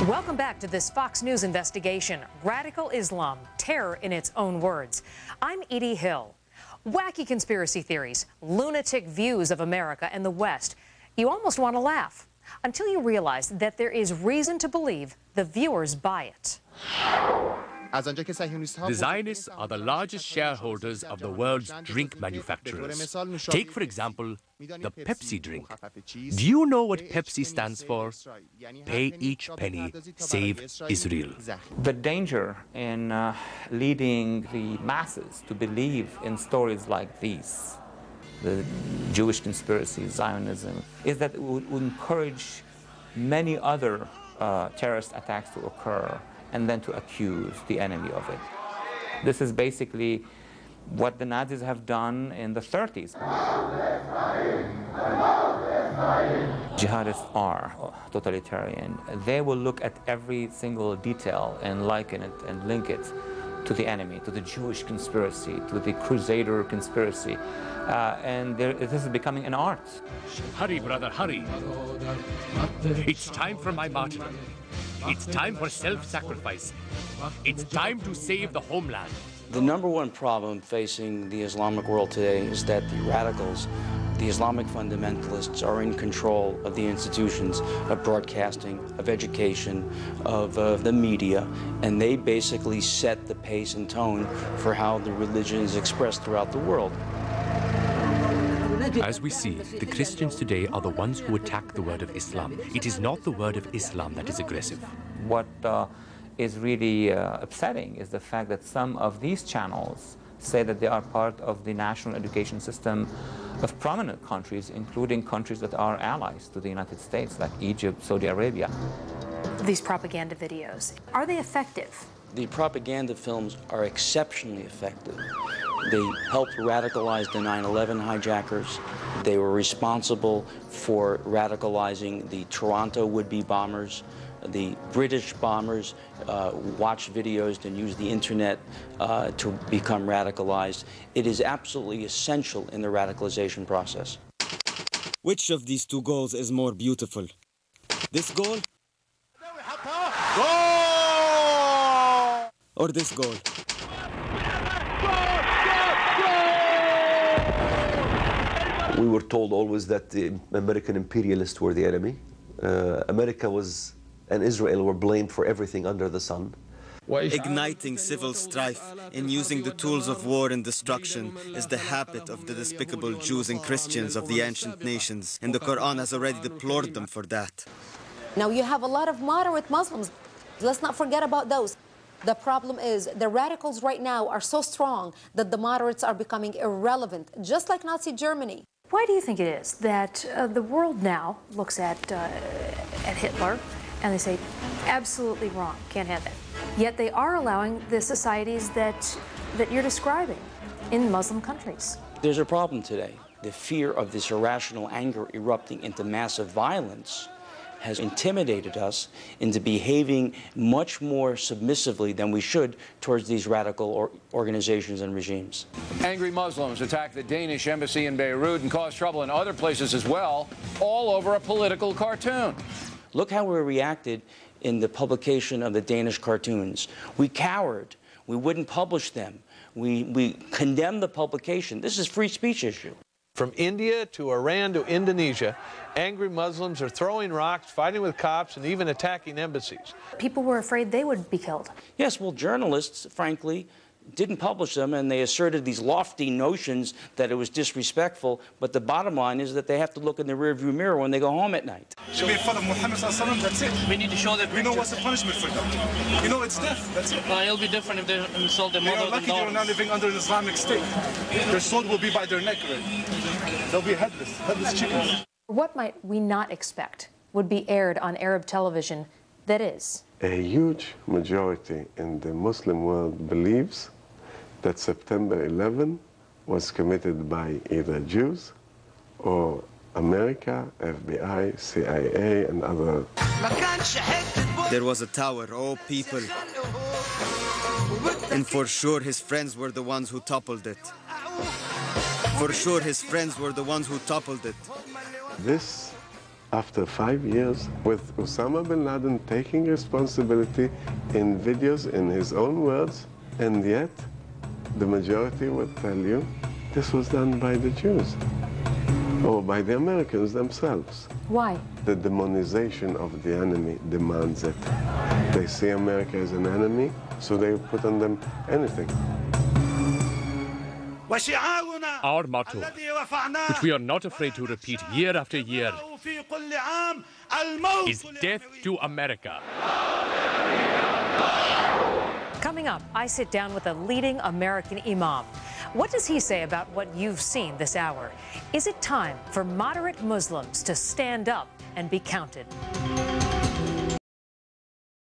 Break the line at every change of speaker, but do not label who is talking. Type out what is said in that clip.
Welcome back to this Fox News investigation, Radical Islam, Terror in Its Own Words. I'm Edie Hill. Wacky conspiracy theories, lunatic views of America and the West. You almost want to laugh until you realize that there is reason to believe the viewers buy it.
The Zionists are the largest shareholders of the world's drink manufacturers. Take, for example, the Pepsi drink. Do you know what Pepsi stands for? Pay each penny, save Israel.
The danger in leading the masses to believe in stories like these, the Jewish conspiracy, Zionism, is that it would encourage many other terrorist attacks to occur and then to accuse the enemy of it. This is basically what the Nazis have done in the 30s. Jihadists are totalitarian. They will look at every single detail and liken it and link it to the enemy, to the Jewish conspiracy, to the Crusader conspiracy. And this is becoming an art.
Hurry, brother, hurry. It's time for my martyrdom. It's time for self-sacrifice. It's time to save the homeland.
The number one problem facing the Islamic world today is that the radicals, the Islamic fundamentalists, are in control of the institutions of broadcasting, of education, of the media, and they basically set the pace and tone for how the religion is expressed throughout the world.
As we see, the Christians today are the ones who attack the word of Islam. It is not the word of Islam that is aggressive.
What is really upsetting is the fact that some of these channels say that they are part of the national education system of prominent countries, including countries that are allies to the United States, like Egypt, Saudi Arabia.
These propaganda videos, are they effective?
The propaganda films are exceptionally effective. They helped radicalize the 9/11 hijackers. They were responsible for radicalizing the Toronto would-be bombers. The British bombers watched videos and used the internet to become radicalized. It is absolutely essential in the radicalization process.
Which of these two goals is more beautiful? This goal? Or this goal?
We were told always that the American imperialists were the enemy. America was and Israel were blamed for everything under the sun.
Igniting civil strife and using the tools of war and destruction is the habit of the despicable Jews and Christians of the ancient nations, and the Quran has already deplored them for that.
Now you have a lot of moderate Muslims. Let's not forget about those. The problem is the radicals right now are so strong that the moderates are becoming irrelevant, just like Nazi Germany.
Why do you think it is that the world now looks at Hitler and they say, absolutely wrong, can't have that. Yet they are allowing the societies that you're describing in Muslim countries?
There's a problem today. The fear of this irrational anger erupting into massive violence has intimidated us into behaving much more submissively than we should towards these radical organizations and regimes.
Angry Muslims attacked the Danish embassy in Beirut and caused trouble in other places as well, all over a political cartoon.
Look how we reacted in the publication of the Danish cartoons. We cowered. We wouldn't publish them. We condemned the publication. This is a free speech issue.
From India to Iran to Indonesia, angry Muslims are throwing rocks, fighting with cops, and even attacking embassies.
People were afraid they would be killed.
Yes, well, journalists, frankly, didn't publish them, and they asserted these lofty notions that it was disrespectful, but the bottom line is that they have to look in the rearview mirror when they go home at night.
Should be fun of Muhammad sallallahu, that's it.
We need to show that.
We know what's the punishment for them. You know it's death, that's it.
It'll be different if they insult their mother.
They are lucky they're not living under an Islamic state. Their soul will be by their neck already. They'll be headless chickens.
What might we not expect would be aired on Arab television that is?
A huge majority in the Muslim world believes that September 11 was committed by either Jews or America, FBI, CIA, and other.
There was a tower, oh people. And for sure his friends were the ones who toppled it. For sure his friends were the ones who toppled it.
This after 5 years, with Osama bin Laden taking responsibility in videos in his own words, and yet the majority would tell you this was done by the Jews or by the Americans themselves.
Why?
The demonization of the enemy demands it. They see America as an enemy, so they put on them anything.
Our motto, which we are not afraid to repeat year after year, is death to America.
Coming up, I sit down with a leading American imam. What does he say about what you've seen this hour? Is it time for moderate Muslims to stand up and be counted?